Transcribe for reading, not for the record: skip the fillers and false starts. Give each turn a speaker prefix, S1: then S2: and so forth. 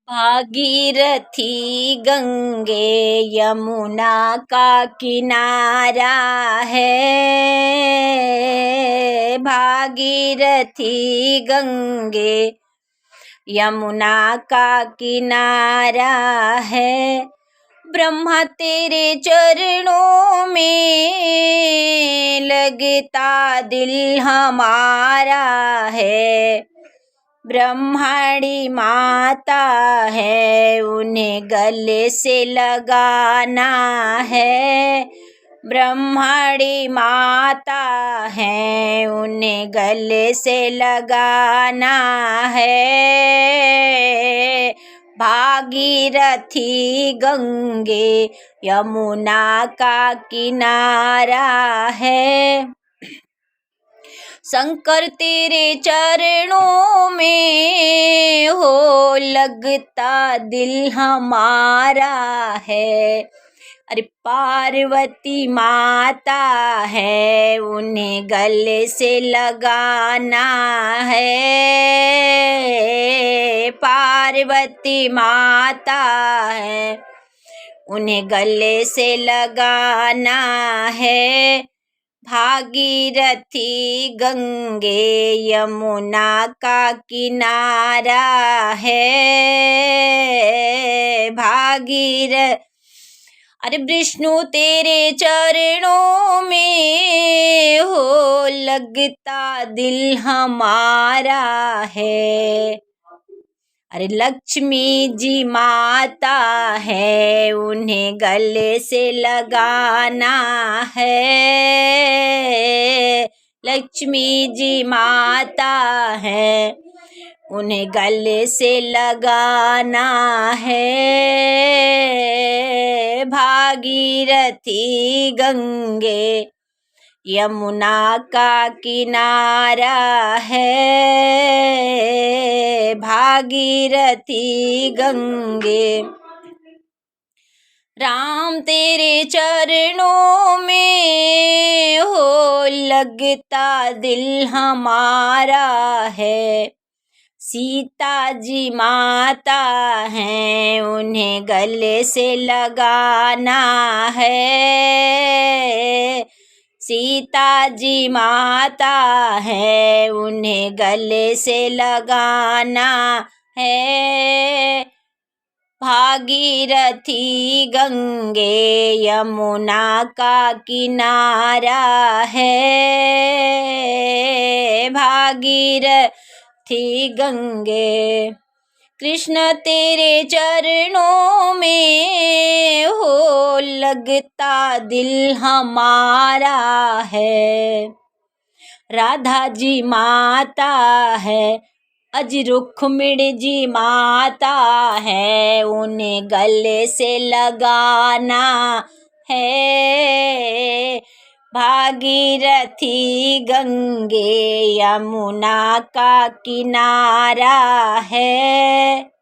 S1: भागीरथी गंगे यमुना का किनारा है। भागीरथी गंगे यमुना का किनारा है। ब्रह्मा तेरे चरणों में लगता दिल हमारा है। ब्रह्माणी माता है उन्हें गले से लगाना है। ब्रह्माणी माता है उन्हें गले से लगाना है। भागीरथी गंगे यमुना का किनारा है। शंकर तेरे चरणों में हो लगता दिल हमारा है। अरे पार्वती माता है उन्हें गले से लगाना है। पार्वती माता है उन्हें गले से लगाना है। भागीरथी गंगे यमुना का किनारा है। अरे विष्णु तेरे चरणों में हो लगता दिल हमारा है। अरे लक्ष्मी जी माता है उन्हें गले से लगाना है। लक्ष्मी जी माता है उन्हें गले से लगाना है। भागीरथी गंगे यमुना का किनारा है। भागीरथी गंगे राम तेरे चरणों में हो लगता दिल हमारा है। सीता जी माता हैं उन्हें गले से लगाना है। सीता जी माता है उन्हें गले से लगाना है। भागीरथी गंगे यमुना का किनारा है। भागीरथी गंगे कृष्ण तेरे चरणों में हो लगता दिल हमारा है। राधा जी माता है अज रुक्मिणी जी माता है उन्हें गले से लगाना है। भागीरथी गंगे यमुना का किनारा है।